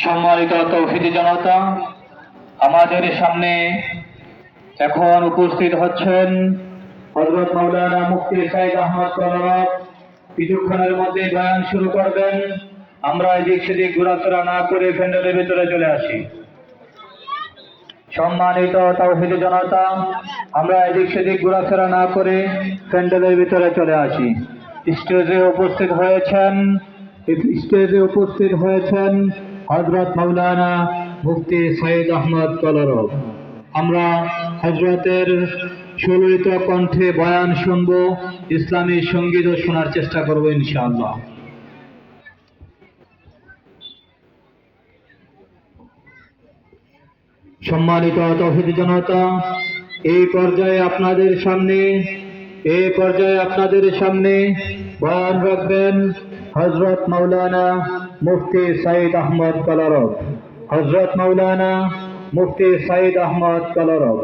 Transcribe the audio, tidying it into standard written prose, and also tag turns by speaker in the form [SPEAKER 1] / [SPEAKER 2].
[SPEAKER 1] সম্মানিত তৌহিদি জনতা, আমাদের সামনে এখন উপস্থিত হচ্ছেন হযরত মাওলানা মুফতি সাইদ আহমদ কলরব। কিছুক্ষণের মধ্যে বয়ান শুরু করবেন। আমরা এদিক সেদিক ঘোরাফেরা না করে প্যান্ডেলের ভিতরে চলে আসি। সম্মানিত তাওহীদি জনতা, আমরা এদিক সেদিক ঘোরাফেরা না করে প্যান্ডেলের ভিতরে চলে আসি। স্টেজে উপস্থিত হয়েছেন হযরত মাওলানা মুফতি সাইদ আহমদ কলরব। আমরা হযরতের সুললিত কণ্ঠে বয়ান শুনব, ইসলামী সঙ্গীতও শোনার চেষ্টা করব ইনশাআল্লাহ। সম্মানিত তাওহীদি জনতা, এই পর্যায়ে আপনাদের সামনে বয়ান রাখবেন হযরত মাওলানা মুফতি সাইদ আহমদ কলরব। হযরত মাওলানা মুফতি সাইদ আহমদ কলরব।